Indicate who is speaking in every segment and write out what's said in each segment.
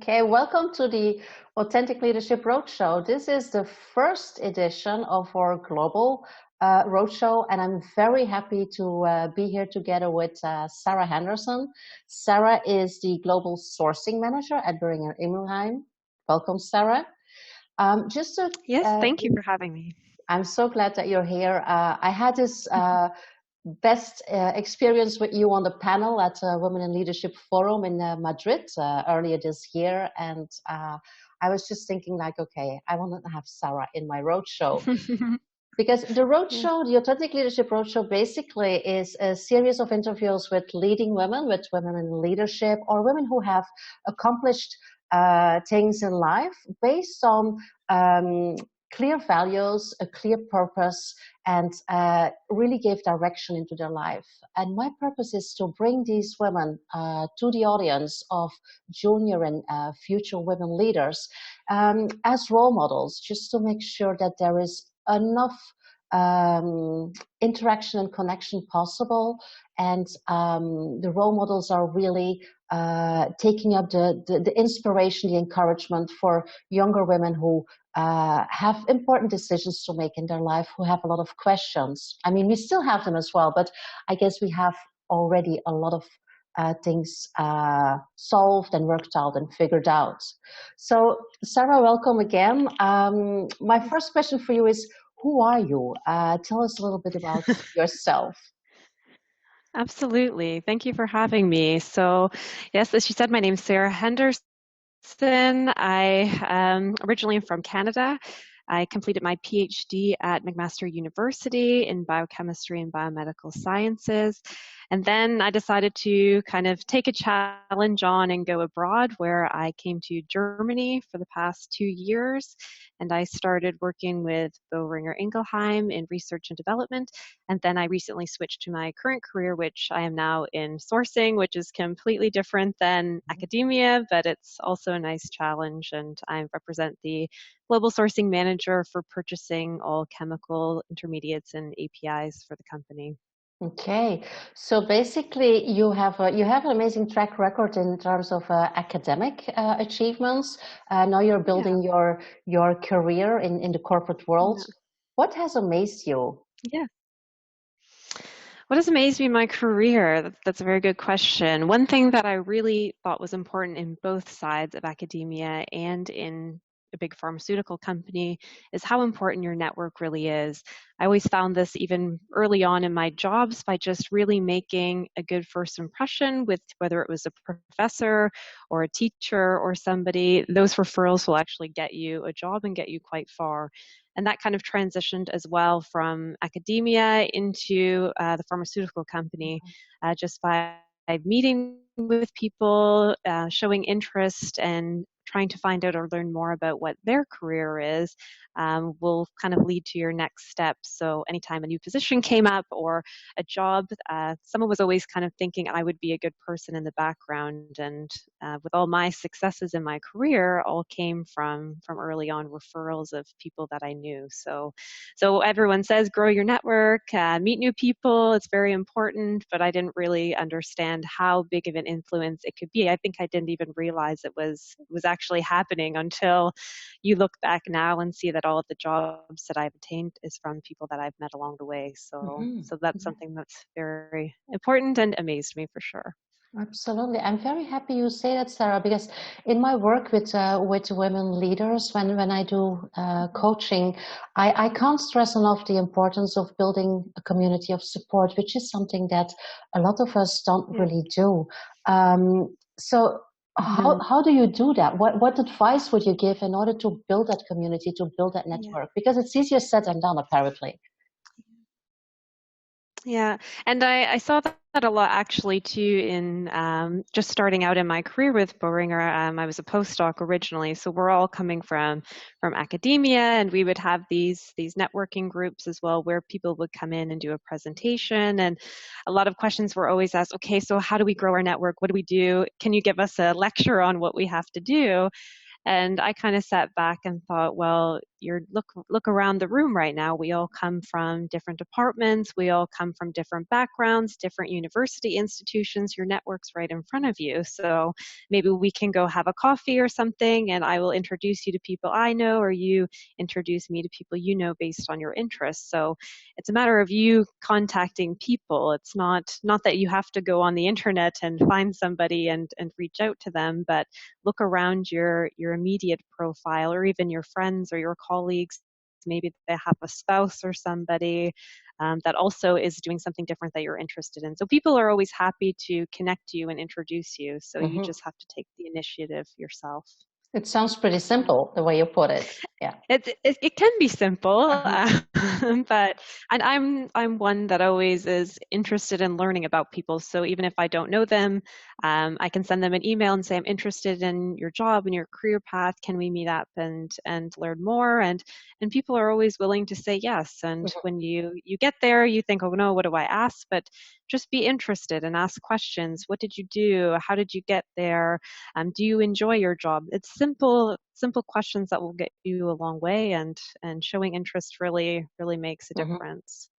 Speaker 1: Okay, welcome to the Authentic Leadership Roadshow. This is the first edition of our global roadshow, and I'm very happy to be here together with Sara Henderson. Sara is the Global Sourcing Manager at Boehringer Ingelheim. Welcome, Sara.
Speaker 2: Yes, thank you for having me.
Speaker 1: I'm so glad that you're here. I had this best experience with you on the panel at Women in Leadership Forum in Madrid earlier this year, and I was just thinking like, okay, I want to have Sara in my roadshow. Because the roadshow, the Authentic Leadership Roadshow, basically is a series of interviews with leading women, with women in leadership, or women who have accomplished things in life based on clear values, a clear purpose, and really gave direction into their life. And my purpose is to bring these women to the audience of junior and future women leaders as role models, just to make sure that there is enough interaction and connection possible, and the role models are really taking up the inspiration, the encouragement for younger women who have important decisions to make in their life, who have a lot of questions. I mean, we still have them as well, but I guess we have already a lot of things solved and worked out and figured out. So, Sara, welcome again. My first question for you is, who are you? Tell us a little bit about yourself.
Speaker 2: Absolutely. Thank you for having me. So, yes, as you said, my name is Sara Henderson. I am originally from Canada. I completed my PhD at McMaster University in biochemistry and biomedical sciences. And then I decided to kind of take a challenge on and go abroad, where I came to Germany for the past 2 years. And I started working with Boehringer Ingelheim in research and development. And then I recently switched to my current career, which I am now in sourcing, which is completely different than academia, but it's also a nice challenge. And I represent the Global Sourcing Manager for purchasing all chemical intermediates and APIs for the company.
Speaker 1: Okay, so basically you have an amazing track record in terms of academic achievements. Now you're building your career in the corporate world.
Speaker 2: Yeah.
Speaker 1: What has amazed you?
Speaker 2: Yeah. What has amazed me in my career? That's a very good question. One thing that I really thought was important in both sides of academia and in a big pharmaceutical company is how important your network really is. I always found this even early on in my jobs by just really making a good first impression with whether it was a professor or a teacher or somebody. Those referrals will actually get you a job and get you quite far. And that kind of transitioned as well from academia into the pharmaceutical company, just by meeting with people, showing interest, and trying to find out or learn more about what their career is will kind of lead to your next step. So anytime a new position came up or a job, someone was always kind of thinking I would be a good person in the background. And with all my successes in my career, all came from early on referrals of people that I knew. So everyone says grow your network, meet new people. It's very important, but I didn't really understand how big of an influence it could be. I think I didn't even realize it was actually happening until you look back now and see that all of the jobs that I've attained is from people that I've met along the way. So that's something that's very important and amazed me for sure.
Speaker 1: Absolutely. I'm very happy you say that, Sara, because in my work with women leaders, when I do coaching, I can't stress enough the importance of building a community of support, which is something that a lot of us don't really do. So how do you do that? What advice would you give in order to build that community, to build that network? Because it's easier said than done, apparently.
Speaker 2: Yeah, and I saw that a lot actually too in just starting out in my career with Boehringer. I was a postdoc originally, so we're all coming from academia, and we would have these networking groups as well where people would come in and do a presentation, and a lot of questions were always asked. Okay, so how do we grow our network? What do we do? Can you give us a lecture on what we have to do? And I kind of sat back and thought, well, you're look around the room right now. We all come from different departments. We all come from different backgrounds, different university institutions. Your network's right in front of you. So maybe we can go have a coffee or something, and I will introduce you to people I know, or you introduce me to people you know based on your interests. So it's a matter of you contacting people. It's not that you have to go on the internet and find somebody and reach out to them, but look around your immediate profile, or even your friends or your colleagues. Maybe they have a spouse or somebody that also is doing something different that you're interested in. So people are always happy to connect you and introduce you. So you
Speaker 1: Hmm.
Speaker 2: just have to take the initiative yourself.
Speaker 1: It sounds pretty simple the way you put it. Yeah.
Speaker 2: It can be simple,
Speaker 1: Uh-huh.
Speaker 2: but and I'm one that always is interested in learning about people. So even if I don't know them, I can send them an email and say I'm interested in your job and your career path. Can we meet up and learn more? And people are always willing to say yes. And
Speaker 1: Mhm.
Speaker 2: when you get there, you think, oh no, what do I ask? But just be interested and ask questions. What did you do? How did you get there? Do you enjoy your job? It's simple questions that will get you a long way, and showing interest really makes a
Speaker 1: Mhm.
Speaker 2: difference.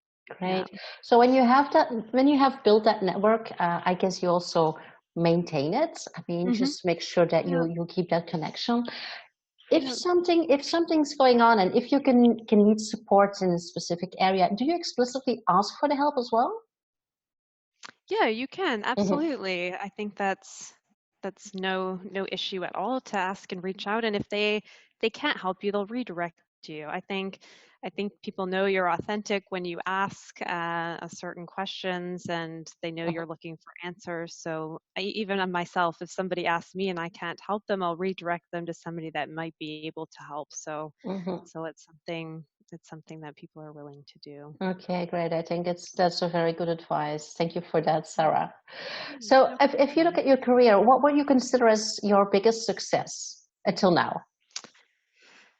Speaker 2: Yeah.
Speaker 1: Great. So when you have built that network, I guess you also maintain it. I mean,
Speaker 2: Hmm.
Speaker 1: just make sure that
Speaker 2: Yeah.
Speaker 1: you keep that connection.
Speaker 2: Yeah.
Speaker 1: If something's going on, and if you can need support in a specific area, do you explicitly ask for the help as well?
Speaker 2: Yeah, you can.
Speaker 1: Hmm.
Speaker 2: Absolutely. I think that's no issue at all to ask and reach out. And if they can't help you, they'll redirect you. I think people know you're authentic when you ask a certain questions, and they know you're looking for answers. So even on myself, if somebody asks me and I can't help them, I'll redirect them to somebody that might be able to help. So
Speaker 1: Hmm.
Speaker 2: so it's something that people are willing to do.
Speaker 1: Okay, great. I think that's a very good advice. Thank you for that,
Speaker 2: Yeah.
Speaker 1: Sarah. So
Speaker 2: No
Speaker 1: if you look
Speaker 2: problem.
Speaker 1: at your career, what would you consider as your biggest success until now?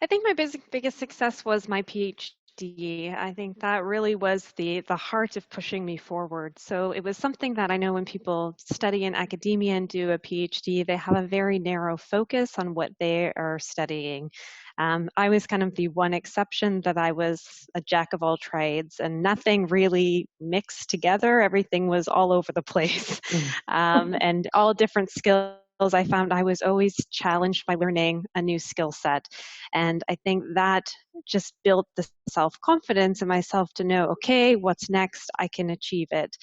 Speaker 2: I think my biggest success was my PhD. I think that really was the heart of pushing me forward. So it was something that I know when people study in academia and do a PhD, they have a very narrow focus on what they are studying. I was kind of the one exception that I was a jack of all trades, and nothing really mixed together. Everything was all over the place,
Speaker 1: Mm.
Speaker 2: and all different skills. I found I was always challenged by learning a new skill set. And I think that just built the self confidence in myself to know, okay, what's next? I can achieve it.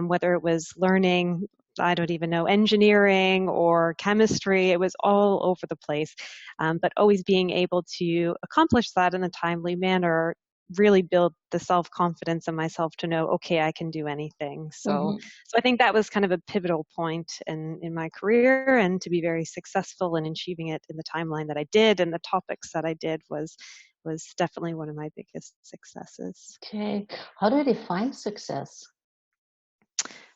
Speaker 2: Whether it was learning, I don't even know, engineering or chemistry, it was all over the place. But always being able to accomplish that in a timely manner really build the self-confidence in myself to know, okay, I can do anything. So
Speaker 1: Mhm.
Speaker 2: so I think that was kind of a pivotal point in my career, and to be very successful in achieving it in the timeline that I did and the topics that I did was definitely one of my biggest successes.
Speaker 1: Okay. How do you define success?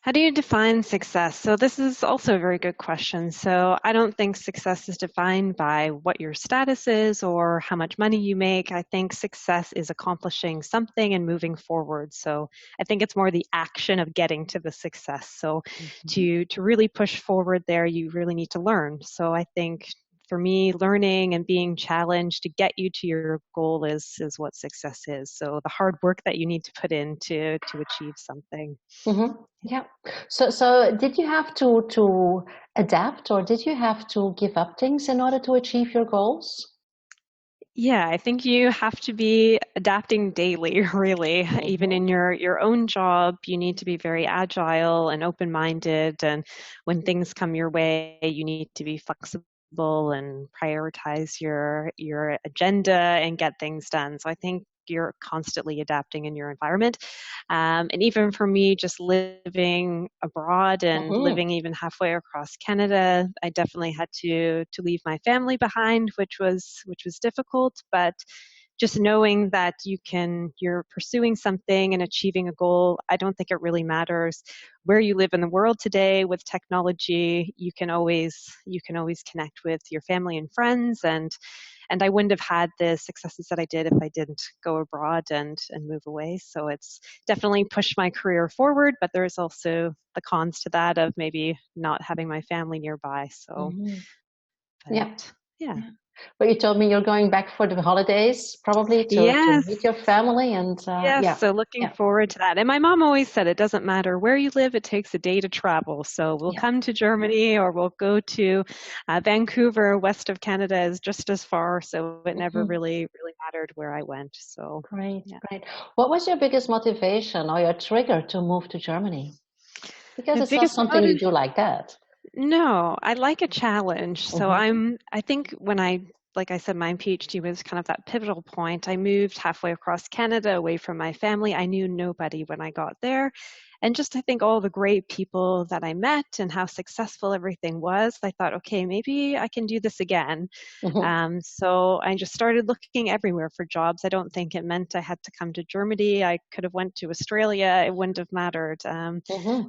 Speaker 2: How do you define success? So this is also a very good question. So I don't think success is defined by what your status is or how much money you make. I think success is accomplishing something and moving forward. So I think it's more the action of getting to the success. So
Speaker 1: Mhm.
Speaker 2: to really push forward there, you really need to learn. So I think for me, learning and being challenged to get you to your goal is what success is. So the hard work that you need to put in to achieve something.
Speaker 1: Mhm. Yeah. So did you have to adapt, or did you have to give up things in order to achieve your goals?
Speaker 2: Yeah, I think you have to be adapting daily, really. Even
Speaker 1: Mhm.
Speaker 2: in your own job, you need to be very agile and open-minded. And when things come your way, you need to be flexible and prioritize your agenda and get things done. So I think you're constantly adapting in your environment. And even for me, just living abroad and
Speaker 1: Mhm.
Speaker 2: living even halfway across Canada, I definitely had to leave my family behind, which was difficult. But just knowing that you're pursuing something and achieving a goal, I don't think it really matters where you live in the world today. With technology, you can always connect with your family and friends, and I wouldn't have had the successes that I did if I didn't go abroad and move away. So it's definitely pushed my career forward, but there's also the cons to that of maybe not having my family nearby. So,
Speaker 1: Mhm. Yeah.
Speaker 2: but yeah.
Speaker 1: But you told me you're going back for the holidays, probably to
Speaker 2: Yes.
Speaker 1: meet your family, and
Speaker 2: Yes,
Speaker 1: yeah,
Speaker 2: so looking
Speaker 1: yeah,
Speaker 2: forward to that. And my mom always said it doesn't matter where you live, it takes a day to travel. So we'll
Speaker 1: yeah.
Speaker 2: come to Germany or we'll go to Vancouver, west of Canada is just as far. So it never
Speaker 1: Hmm.
Speaker 2: really mattered where I went. So
Speaker 1: Great,
Speaker 2: yeah.
Speaker 1: great. What was your biggest motivation or your trigger to move to Germany? Because
Speaker 2: My
Speaker 1: it's not
Speaker 2: biggest
Speaker 1: something you
Speaker 2: motive
Speaker 1: do like that.
Speaker 2: No, I like a challenge. So
Speaker 1: Hmm.
Speaker 2: I think when like I said, my PhD was kind of that pivotal point. I moved halfway across Canada away from my family. I knew nobody when I got there. And just I think all the great people that I met and how successful everything was, I thought, okay, maybe I can do this again.
Speaker 1: Hmm.
Speaker 2: So I just started looking everywhere for jobs. I don't think it meant I had to come to Germany. I could have went to Australia. It wouldn't have mattered.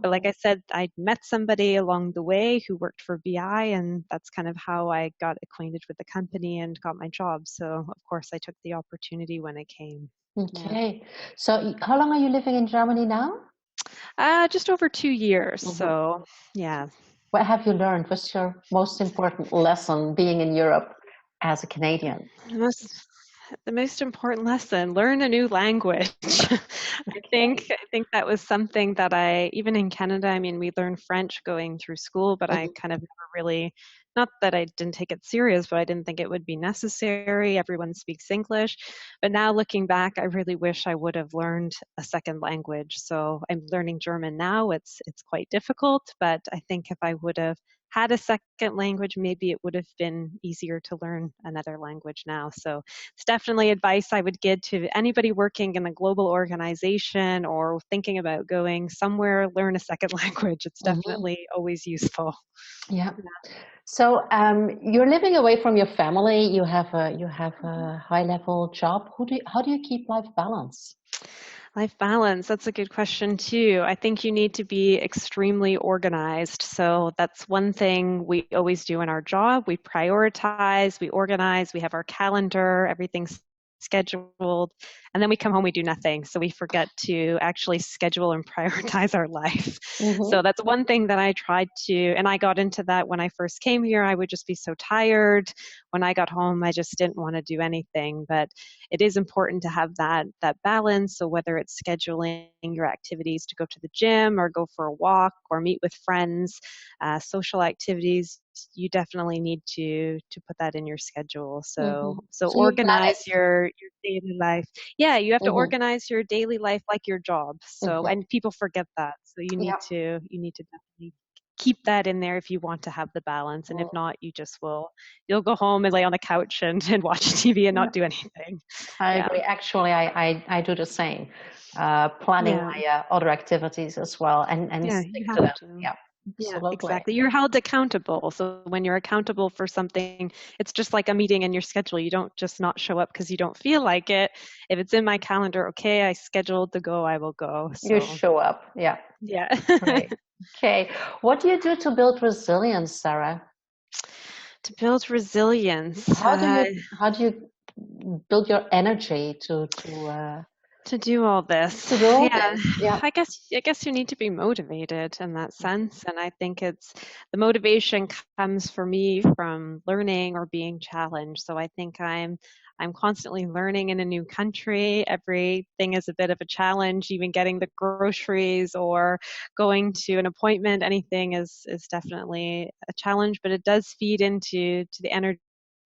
Speaker 2: But
Speaker 1: Hmm.
Speaker 2: like I said, I met somebody along the way who worked for BI, and that's kind of how I got acquainted with the company and got my job. So of course, I took the opportunity when it came. Yeah,
Speaker 1: Okay. So how long are you living in Germany now?
Speaker 2: just over 2 years.
Speaker 1: Hmm.
Speaker 2: So yeah,
Speaker 1: What have you learned? What's your most important lesson being in Europe as a Canadian?
Speaker 2: the most the most important lesson: learn a new language.
Speaker 1: Okay.
Speaker 2: I think that was something that I even in Canada. I mean, we learned French going through school, but I
Speaker 1: Hmm.
Speaker 2: kind of never really. Not that I didn't take it serious, but I didn't think it would be necessary. Everyone speaks English. But now looking back, I really wish I would have learned a second language. So I'm learning German now. It's quite difficult, but I think if I would have had a second language, maybe it would have been easier to learn another language now. So it's definitely advice I would give to anybody working in a global organization or thinking about going somewhere, learn a second language. It's
Speaker 1: Hmm.
Speaker 2: definitely always useful.
Speaker 1: Yeah. So you're living away from your family. You have a high level job. How do you keep life balance?
Speaker 2: Life balance, that's a good question too. I think you need to be extremely organized. So that's one thing we always do in our job. We prioritize, we organize, we have our calendar, everything's scheduled, and then we come home, we do nothing. So we forget to actually schedule and prioritize our life. So
Speaker 1: Hmm.
Speaker 2: that's one thing that I tried to, and I got into that when I first came here. I would just be so tired. When I got home, I just didn't want to do anything. But it is important to have that balance. So whether it's scheduling your activities to go to the gym or go for a walk or meet with friends, social activities, you definitely need to put that in your schedule.
Speaker 1: Hmm.
Speaker 2: So
Speaker 1: So you plan
Speaker 2: organize
Speaker 1: it.
Speaker 2: your daily life. Yeah, you have to
Speaker 1: Hmm.
Speaker 2: organize your daily life like your job. So
Speaker 1: Hmm.
Speaker 2: and people forget that. So
Speaker 1: Yeah.
Speaker 2: you need to definitely keep that in there if you want to have the balance. And if not, you just will you'll go home and lay on the couch and watch TV and
Speaker 1: Yeah.
Speaker 2: not do anything.
Speaker 1: I
Speaker 2: Yeah.
Speaker 1: agree. Actually, I do the same, planning
Speaker 2: Yeah.
Speaker 1: my other activities as well and
Speaker 2: Yeah,
Speaker 1: stick
Speaker 2: you
Speaker 1: to
Speaker 2: have
Speaker 1: them.
Speaker 2: to.
Speaker 1: Yeah,
Speaker 2: Yeah,
Speaker 1: absolutely.
Speaker 2: exactly. You're held accountable. So when you're accountable for something, it's just like a meeting in your schedule. You don't just not show up because you don't feel like it. If it's in my calendar, okay, I scheduled to go, I will go.
Speaker 1: You
Speaker 2: So,
Speaker 1: show up. Yeah,
Speaker 2: yeah.
Speaker 1: great. Okay, what do you do to build resilience, Sarah?
Speaker 2: To build resilience.
Speaker 1: How do you build your energy
Speaker 2: To do all this.
Speaker 1: to do all
Speaker 2: Yeah,
Speaker 1: this? Yeah.
Speaker 2: I guess you need to be motivated in that sense. And I think it's the motivation comes for me from learning or being challenged. So I think I'm constantly learning in a new country. Everything is a bit of a challenge, even getting the groceries or going to an appointment, anything is definitely a challenge, but it does feed into to the energy that I'm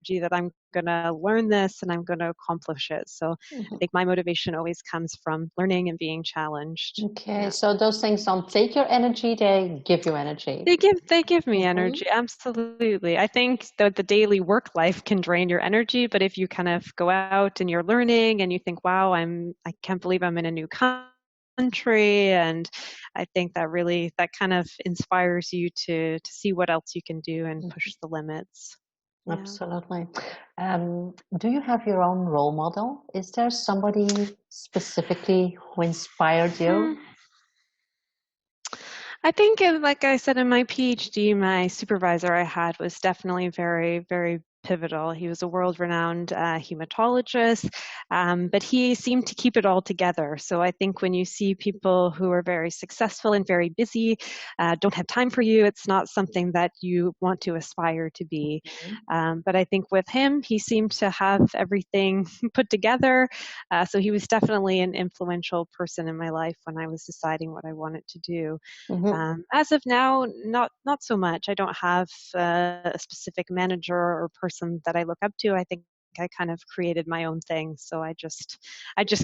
Speaker 2: going to learn this and I'm going to accomplish it. So I
Speaker 1: Mhm.
Speaker 2: think my motivation always comes from learning and being challenged.
Speaker 1: Okay,
Speaker 2: Yeah.
Speaker 1: so those things don't take your energy, they give you energy.
Speaker 2: They give me
Speaker 1: Hmm.
Speaker 2: energy. Absolutely. I think that the daily work life can drain your energy, but if you kind of go out and you're learning and you think, wow, I can't believe I'm in a new country, and I think that really that kind of inspires you to see what else you can do and push the limits. Yeah.
Speaker 1: Absolutely. Do you have your own role model? Is there somebody specifically who inspired
Speaker 2: Hmm.
Speaker 1: you?
Speaker 2: I think, like I said in my PhD, my supervisor I had was definitely very pivotal. He was a world-renowned hematologist, but he seemed to keep it all together. So I think when you see people who are very successful and very busy, don't have time for you, it's not something that you want to aspire to be. But I think with him, he seemed to have everything put together. So he was definitely an influential person in my life when I was deciding what I wanted to do.
Speaker 1: Mm-hmm.
Speaker 2: As of now, not so much. I don't have a specific manager or person that I look up to. I think I kind of created my own thing, so I just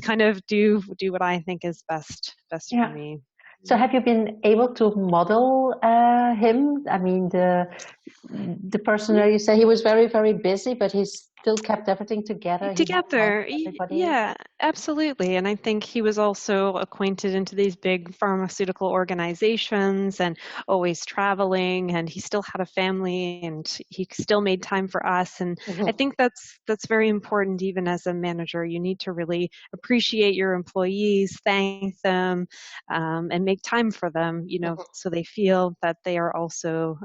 Speaker 2: kind of do what I think is best for
Speaker 1: Yeah.
Speaker 2: me.
Speaker 1: So have you been able to model him? I mean, the person where you say he was very, very busy, but he still kept everything together. He had time
Speaker 2: Together,
Speaker 1: for everybody.
Speaker 2: yeah, absolutely. And I think he was also acquainted into these big pharmaceutical organizations and always traveling, and he still had a family and he still made time for us. And I
Speaker 1: Mm-hmm.
Speaker 2: think that's very important even as a manager. You need to really appreciate your employees, thank them, and make time for them, so they feel that they are also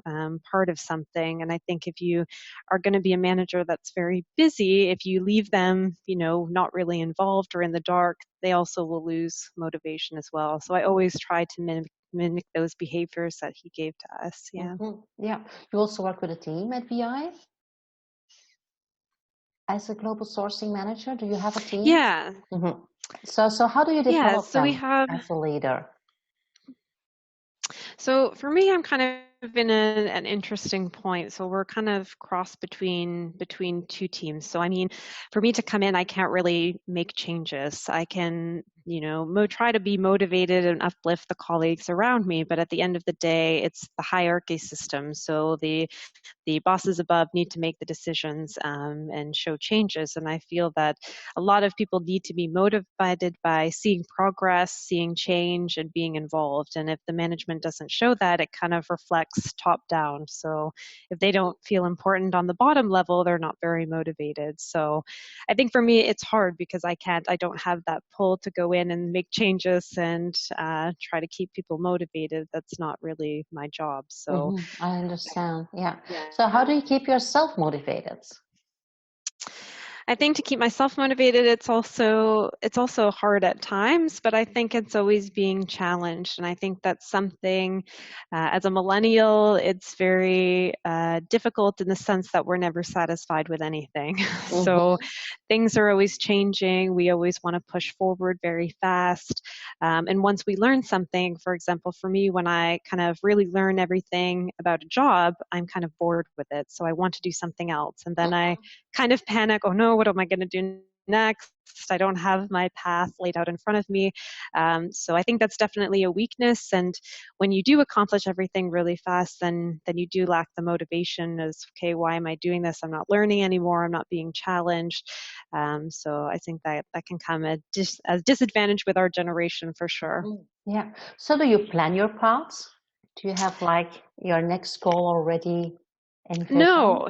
Speaker 2: part of something. And I think if you are going to be a manager that's very busy, if you leave them, not really involved or in the dark, they also will lose motivation as well. So I always try to mimic those behaviors that he gave to us. Yeah.
Speaker 1: Mm-hmm. Yeah. You also work with a team at VI as a global sourcing manager. Do you have a team?
Speaker 2: Yeah.
Speaker 1: Mm-hmm. So how do you
Speaker 2: Yeah.
Speaker 1: develop
Speaker 2: So we
Speaker 1: them
Speaker 2: have
Speaker 1: as a leader?
Speaker 2: So for me, I'm kind of in an interesting point. So we're kind of cross between two teams. So I mean, for me to come in, I can't really make changes. I can, try to be motivated and uplift the colleagues around me, but at the end of the day, it's the hierarchy system. So the bosses above need to make the decisions and show changes. And I feel that a lot of people need to be motivated by seeing progress, seeing change, and being involved. And if the management doesn't show that, it kind of reflects top down. So if they don't feel important on the bottom level, they're not very motivated. So I think for me, it's hard because I don't have that pull to go in and make changes and try to keep people motivated. That's not really my job. So
Speaker 1: Mm-hmm. I understand. Yeah.
Speaker 2: yeah.
Speaker 1: So how do you keep yourself motivated?
Speaker 2: I think to keep myself motivated, it's also hard at times, but I think it's always being challenged, and I think that's something. As a millennial, it's very difficult in the sense that we're never satisfied with anything. So
Speaker 1: Mm-hmm.
Speaker 2: things are always changing. We always want to push forward very fast, and once we learn something, for example, for me, when I kind of really learn everything about a job, I'm kind of bored with it, so I want to do something else, and then I kind of panic, oh no, what am I going to do next? I don't have my path laid out in front of me. So I think that's definitely a weakness. And when you do accomplish everything really fast, then you do lack the motivation as, okay, why am I doing this? I'm not learning anymore. I'm not being challenged. So I think that can come as disadvantage with our generation for sure.
Speaker 1: Mhm. Yeah. So do you plan your paths? Do you have like your next goal already envisioned?
Speaker 2: No.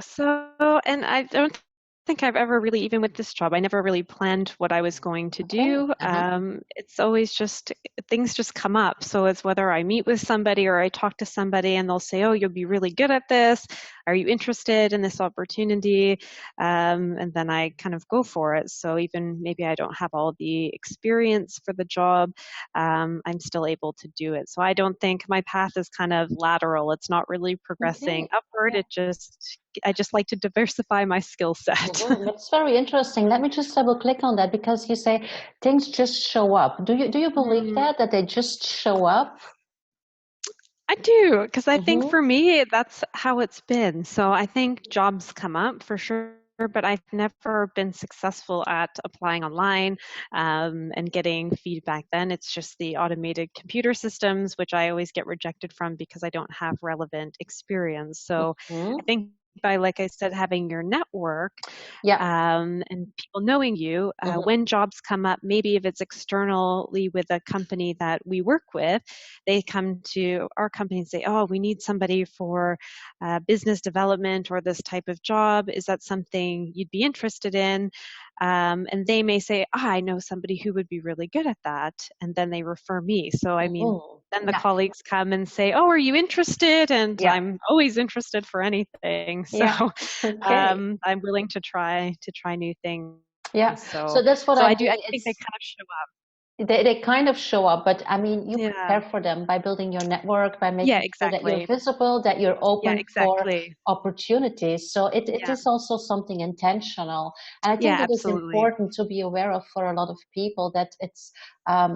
Speaker 2: And I don't think I've ever really, even with this job, I never really planned what I was going to
Speaker 1: Okay.
Speaker 2: do.
Speaker 1: Uh-huh.
Speaker 2: It's always just things just come up. So it's whether I meet with somebody or I talk to somebody and they'll say, "Oh, you'll be really good at this. Are you interested in this opportunity?" And then I kind of go for it. So even maybe I don't have all the experience for the job, I'm still able to do it. So I don't think my path is kind of lateral. It's not really progressing
Speaker 1: Okay.
Speaker 2: upward.
Speaker 1: Yeah.
Speaker 2: I just like to diversify my skill set.
Speaker 1: Mhm. That's very interesting. Let me just double click on that because you say things just show up. Do you believe
Speaker 2: Mm,
Speaker 1: that they just show up?
Speaker 2: I do, because I think
Speaker 1: Mm-hmm.
Speaker 2: for me, that's how it's been. So I think jobs come up for sure, but I've never been successful at applying online and getting feedback then. It's just the automated computer systems, which I always get rejected from because I don't have relevant experience. So I
Speaker 1: Mm-hmm.
Speaker 2: think by, like I said, having your network
Speaker 1: Yeah.
Speaker 2: and people knowing you,
Speaker 1: Mm-hmm.
Speaker 2: when jobs come up, maybe if it's externally with a company that we work with, they come to our company and say, "Oh, we need somebody for business development or this type of job. Is that something you'd be interested in?" And they may say, "I know somebody who would be really good at that," and then they refer me. So I mean,
Speaker 1: Mm-hmm.
Speaker 2: then the
Speaker 1: Yeah.
Speaker 2: colleagues come and say, "Oh, are you interested?" And
Speaker 1: Yeah.
Speaker 2: I'm always interested for anything. So
Speaker 1: Yeah. Okay.
Speaker 2: I'm willing to try new things.
Speaker 1: Yeah.
Speaker 2: So
Speaker 1: So that's what
Speaker 2: so
Speaker 1: I
Speaker 2: I
Speaker 1: mean.
Speaker 2: think they kind of show up.
Speaker 1: They kind of show up, but I mean, you
Speaker 2: Yeah.
Speaker 1: prepare for them by building your network, by
Speaker 2: Yeah,
Speaker 1: making sure that you're
Speaker 2: exactly.
Speaker 1: visible, that you're
Speaker 2: Yeah,
Speaker 1: open for
Speaker 2: exactly.
Speaker 1: opportunities. So it
Speaker 2: Yeah.
Speaker 1: is also something intentional. And I
Speaker 2: Yeah,
Speaker 1: think that is
Speaker 2: absolutely.
Speaker 1: important to be aware of for a lot of people that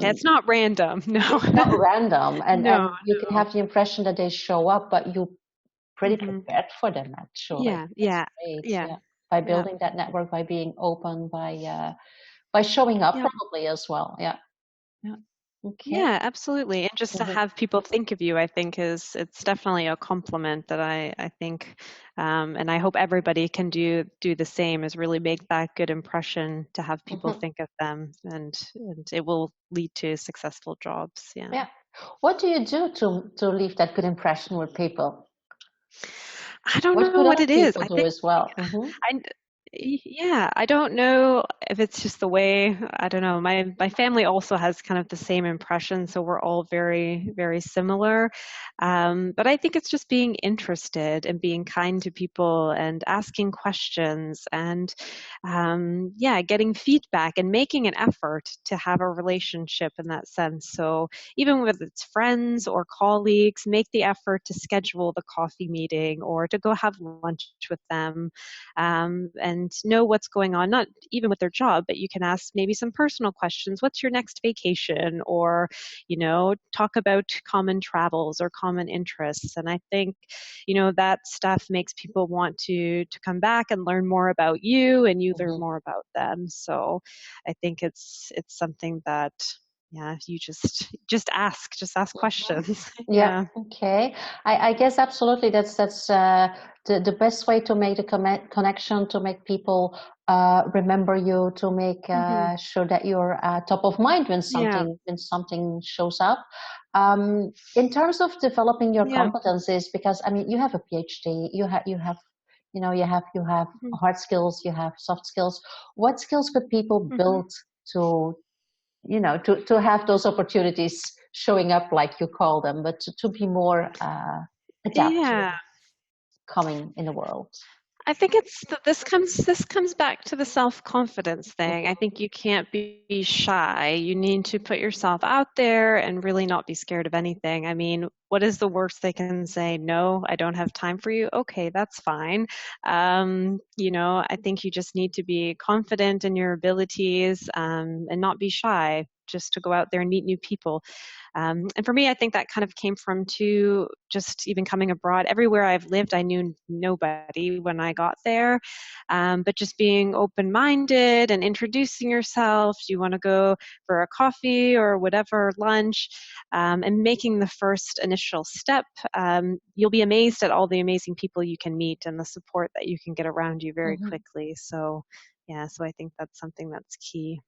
Speaker 2: Yeah, it's not random. No.
Speaker 1: it's not random.
Speaker 2: No,
Speaker 1: And you can
Speaker 2: no.
Speaker 1: have the impression that they show up, but you pretty
Speaker 2: Hmm.
Speaker 1: prepared for them actually.
Speaker 2: Yeah,
Speaker 1: That's
Speaker 2: yeah,
Speaker 1: great.
Speaker 2: yeah,
Speaker 1: Yeah. By
Speaker 2: yeah,
Speaker 1: building that network, by being open, by showing up
Speaker 2: yeah,
Speaker 1: probably as well. Yeah. Yeah. Okay.
Speaker 2: yeah, absolutely. And just to
Speaker 1: Mhm.
Speaker 2: have people think of you, I think it's definitely a compliment that I think, and I hope everybody can do the same. Is really make that good impression to have people
Speaker 1: Mhm.
Speaker 2: think of them, and it will lead to successful jobs. Yeah.
Speaker 1: Yeah. What do you do to leave that good impression with people?
Speaker 2: I don't
Speaker 1: What
Speaker 2: know
Speaker 1: could
Speaker 2: what
Speaker 1: other
Speaker 2: it is.
Speaker 1: people
Speaker 2: I
Speaker 1: do
Speaker 2: think
Speaker 1: as well? Hmm.
Speaker 2: I yeah, I don't know if it's just the way, I don't know. My family also has kind of the same impression, so we're all very, very similar. But I think it's just being interested and being kind to people and asking questions and yeah, getting feedback and making an effort to have a relationship in that sense. So even whether it's friends or colleagues, make the effort to schedule the coffee meeting or to go have lunch with them, and know what's going on, not even with their job, but you can ask maybe some personal questions. What's your next vacation? Or, talk about common travels or common interests. And I think, that stuff makes people want to come back and learn more about you and you learn
Speaker 1: Hmm.
Speaker 2: more about them. So I think it's something that, yeah, you just ask
Speaker 1: Hmm.
Speaker 2: questions.
Speaker 1: Yeah.
Speaker 2: Yeah.
Speaker 1: Okay. I guess absolutely that's the best way to make the connection, to make people remember you, to make
Speaker 2: Hmm.
Speaker 1: sure that you're top of mind when
Speaker 2: Yeah.
Speaker 1: something shows up. In terms of developing your
Speaker 2: Yeah.
Speaker 1: competencies, because I mean, you have a PhD, you have
Speaker 2: Mhm.
Speaker 1: hard skills, you have soft skills. What skills could people
Speaker 2: Mhm.
Speaker 1: build to to have those opportunities showing up like you call them, but to be more adaptive
Speaker 2: Yeah.
Speaker 1: coming in the world.
Speaker 2: I think this comes back to the self-confidence thing. I
Speaker 1: Mhm.
Speaker 2: think you can't be shy. You need to put yourself out there and really not be scared of anything. I mean, what is the worst they can say? No, I don't have time for you. Okay, that's fine. I think you just need to be confident in your abilities, and not be shy. Just to go out there and meet new people. And for me, I think that kind of came from too, just even coming abroad. Everywhere I've lived, I knew nobody when I got there. But just being open minded and introducing yourself. Do you want to go for a coffee or whatever, lunch? And making the first initial step. You'll be amazed at all the amazing people you can meet and the support that you can get around you very
Speaker 1: Mhm.
Speaker 2: quickly. So, yeah, so I think that's something that's key.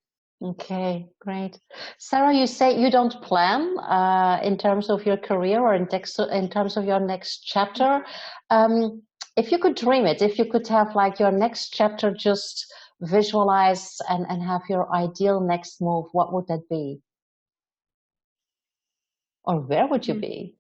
Speaker 1: Okay, great. Sarah, you say you don't plan in terms of your career or in terms of your next chapter. Um, if you could dream it, if you could have like your next chapter just visualize and have your ideal next move, what would that be? Or where would you
Speaker 2: Mhm.
Speaker 1: be?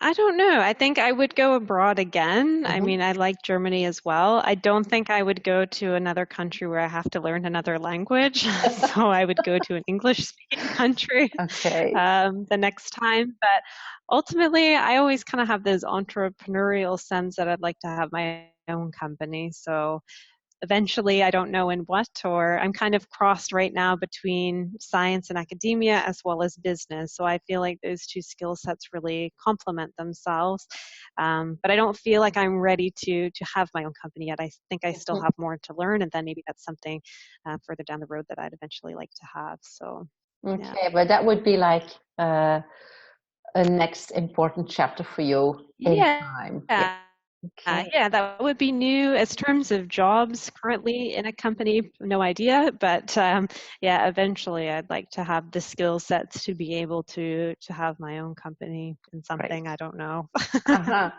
Speaker 2: I don't know. I think I would go abroad again. I
Speaker 1: Hmm.
Speaker 2: mean, I like Germany as well. I don't think I would go to another country where I have to learn another language. So I would go to an English speaking country
Speaker 1: Okay.
Speaker 2: the next time. But ultimately, I always kind of have this entrepreneurial sense that I'd like to have my own company. So eventually, I don't know in what, or I'm kind of crossed right now between science and academia as well as business. So I feel like those two skill sets really complement themselves. But I don't feel like I'm ready to have my own company yet. I think I still
Speaker 1: Mhm.
Speaker 2: have more to learn, and then maybe that's something further down the road that I'd eventually like to have. So yeah.
Speaker 1: Okay, but that would be like a next important chapter for you in
Speaker 2: Yeah.
Speaker 1: time. Yeah.
Speaker 2: Yeah.
Speaker 1: Okay.
Speaker 2: Yeah, that would be new. As terms of jobs currently in a company, no idea. But yeah, eventually I'd like to have the skill sets to be able to have my own company in something.
Speaker 1: Great.
Speaker 2: I don't know.
Speaker 1: Uh-huh.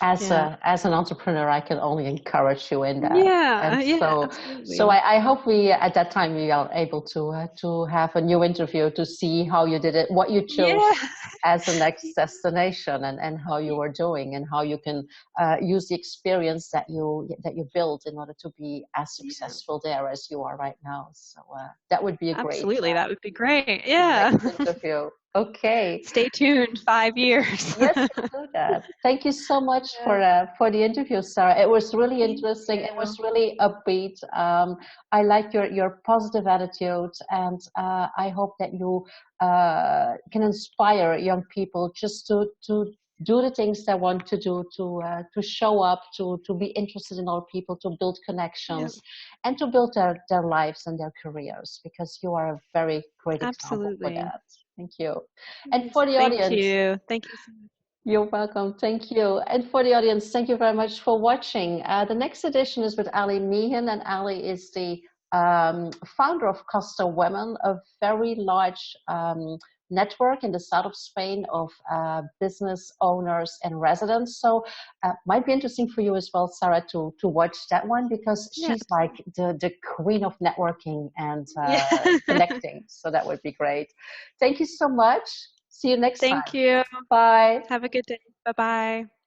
Speaker 2: Yeah.
Speaker 1: As an entrepreneur, I can only encourage you in that.
Speaker 2: Yeah,
Speaker 1: And
Speaker 2: yeah,
Speaker 1: so
Speaker 2: absolutely.
Speaker 1: I hope we at that time we are able to have a new interview to see how you did it, what you
Speaker 2: Yeah.
Speaker 1: chose as the next destination, and how you were doing, and how you can use the experience that you built in order to be as
Speaker 2: Yeah,
Speaker 1: successful there as you are right now. So that would be a
Speaker 2: absolutely. That would be great. Yeah.
Speaker 1: next interview. Okay.
Speaker 2: Stay tuned, 5 years.
Speaker 1: Yes, we'll do that. Thank you so much
Speaker 2: Yeah,
Speaker 1: for the interview, Sarah. It was really
Speaker 2: thank
Speaker 1: interesting. It
Speaker 2: you.
Speaker 1: was really upbeat. I like your positive attitude, and I hope that you can inspire young people just to do the things they want to do, to show up, to be interested in other people, to build
Speaker 2: Yeah,
Speaker 1: connections, and to build their lives and their careers. Because you are a very great example for
Speaker 2: absolutely.
Speaker 1: that. Thank you. And
Speaker 2: Yes,
Speaker 1: for the
Speaker 2: thank
Speaker 1: audience.
Speaker 2: you. Thank you so much.
Speaker 1: You're welcome. Thank you. And for the audience, thank you very much for watching. The next edition is with Ali Meehan, and Ali is the founder of Costa Women, a very large network in the south of Spain of business owners and residents. So might be interesting for you as well, Sarah, to watch that one, because
Speaker 2: Yeah,
Speaker 1: she's like the queen of networking and
Speaker 2: yeah.
Speaker 1: connecting. So that would be great. Thank you so much. See you next
Speaker 2: Thank
Speaker 1: time.
Speaker 2: you.
Speaker 1: Bye.
Speaker 2: Have a good day. Bye-bye.